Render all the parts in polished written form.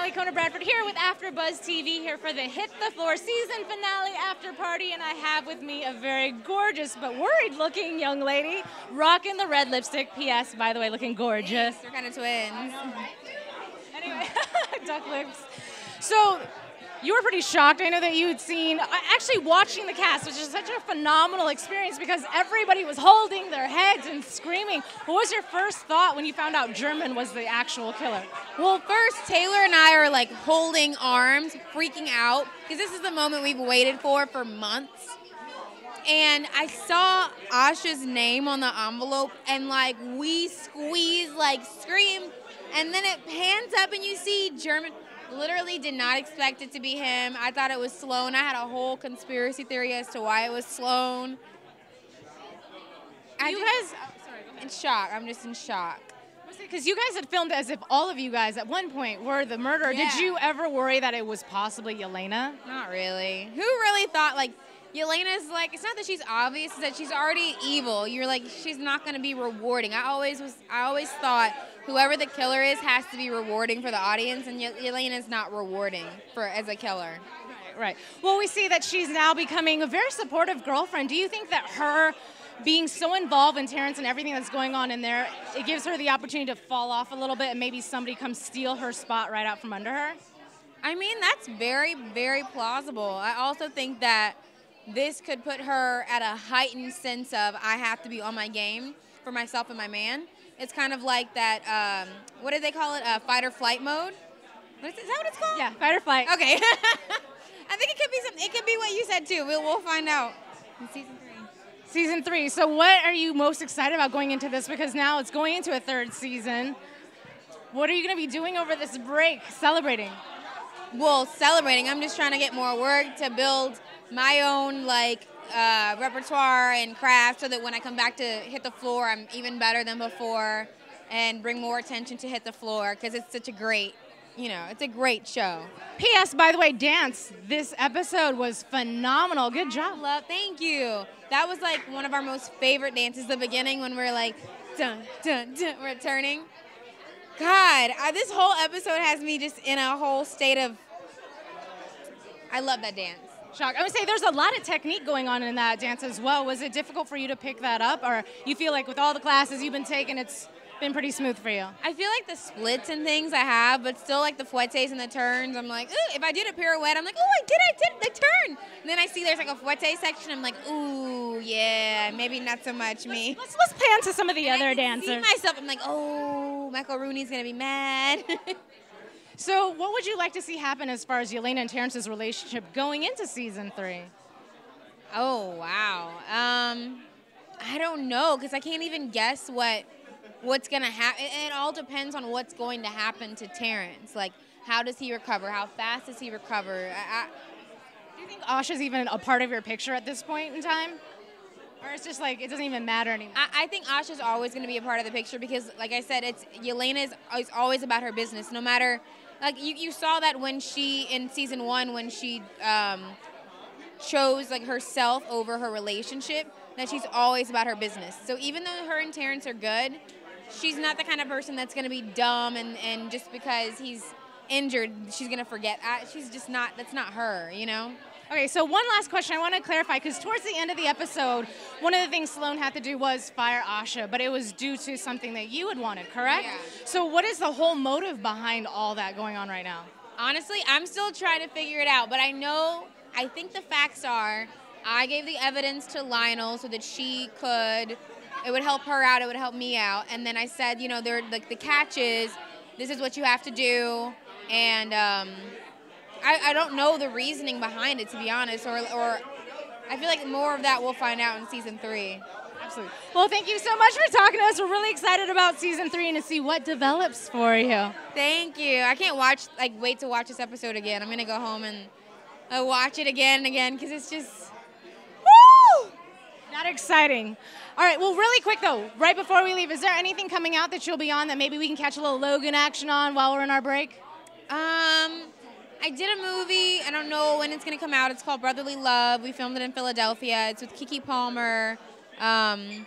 Alikona Bradford here with AfterBuzz TV here for the Hit the Floor season finale after party, and I have with me a very gorgeous but worried-looking young lady rocking the red lipstick. P.S. By the way, looking gorgeous. We're kind of twins. Anyway, duck lips. So, you were pretty shocked. I know that you had seen, actually watching the cast, which is such a phenomenal experience because everybody was holding their heads and screaming. What was your first thought when you found out German was the actual killer? Well, first, Taylor and I are like holding arms, freaking out, because this is the moment we've waited for months. And I saw Ahsha's name on the envelope, and like we squeezed, like screamed, and then it pans up and you see German. Literally did not expect it to be him. I thought it was Sloan. I had a whole conspiracy theory as to why it was Sloan. In shock. I'm just in shock. Because you guys had filmed as if all of you guys at one point were the murderer. Yeah. Did you ever worry that it was possibly Yelena? Not really. Who really thought, like, Yelena's like, it's not that she's obvious, it's that she's already evil. You're like, she's not going to be rewarding. I always thought whoever the killer is has to be rewarding for the audience, and Yelena's not rewarding as a killer. Right. Well, we see that she's now becoming a very supportive girlfriend. Do you think that her being so involved in Terrence and everything that's going on in there, it gives her the opportunity to fall off a little bit and maybe somebody comes steal her spot right out from under her? I mean, that's very, very plausible. I also think that this could put her at a heightened sense of I have to be on my game for myself and my man. It's kind of like that, what do they call it, fight or flight mode? Is that what it's called? Yeah, fight or flight. Okay. I think it could be something. It could be what you said too. We'll find out in season 3. Season 3. So what are you most excited about going into this? Because now it's going into a 3rd season. What are you going to be doing over this break, celebrating? Well, celebrating. I'm just trying to get more work to build my own repertoire and craft so that when I come back to Hit the Floor, I'm even better than before and bring more attention to Hit the Floor because it's such a great, it's a great show. P.S. By the way, dance. This episode was phenomenal. Good job. Thank you. That was like one of our most favorite dances, the beginning when we're like, dun, dun, dun, we're turning. God, this whole episode has me just in a whole state of, I love that dance. Shock. I would say there's a lot of technique going on in that dance as well. Was it difficult for you to pick that up, or you feel like with all the classes you've been taking, it's been pretty smooth for you? I feel like the splits and things I have, but still like the fouettes and the turns, I'm like, ooh, if I did a pirouette, I'm like, oh, I did the turn. And then I see there's like a fouette section, I'm like, ooh, yeah, maybe not so much me. Let's pan to some of the other dancers. I see myself, I'm like, oh, Michael Rooney's gonna be mad. So what would you like to see happen as far as Yelena and Terrence's relationship going into season 3? Oh, wow. I don't know, because I can't even guess what's going to happen. It all depends on what's going to happen to Terrence. Like, how does he recover? How fast does he recover? Do you think Ahsha's even a part of your picture at this point in time? Or it's just like, it doesn't even matter anymore? I think Ahsha's always going to be a part of the picture because, like I said, Yelena is always about her business, no matter. Like, you saw that when in season 1, when she chose, like, herself over her relationship, that she's always about her business. So even though her and Terrence are good, she's not the kind of person that's going to be dumb and just because he's injured, she's going to forget. She's just not, that's not her, Okay, so one last question I want to clarify, because towards the end of the episode, one of the things Sloan had to do was fire Ahsha, but it was due to something that you had wanted, correct? Yeah. So what is the whole motive behind all that going on right now? Honestly, I'm still trying to figure it out, but I think the facts are, I gave the evidence to Lionel so that it would help her out, it would help me out, and then I said, the catch is, this is what you have to do, and I don't know the reasoning behind it, to be honest, or I feel like more of that we'll find out in season 3. Absolutely. Well, thank you so much for talking to us. We're really excited about season 3 and to see what develops for you. Thank you. I can't wait to watch this episode again. I'm going to go home and watch it again and again because it's just, woo! That exciting. All right, well, really quick, though, right before we leave, is there anything coming out that you'll be on that maybe we can catch a little Logan action on while we're in our break? I did a movie. I don't know when it's going to come out. It's called Brotherly Love. We filmed it in Philadelphia. It's with Keke Palmer and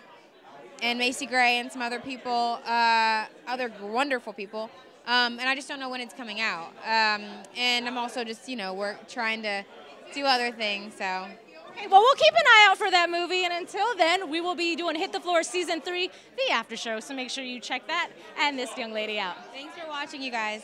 Macy Gray and some other people, other wonderful people. And I just don't know when it's coming out. And I'm also just, trying to do other things, so. Okay, well, we'll keep an eye out for that movie, and until then, we will be doing Hit the Floor Season 3, the after show, so make sure you check that and this young lady out. Thanks for watching, you guys.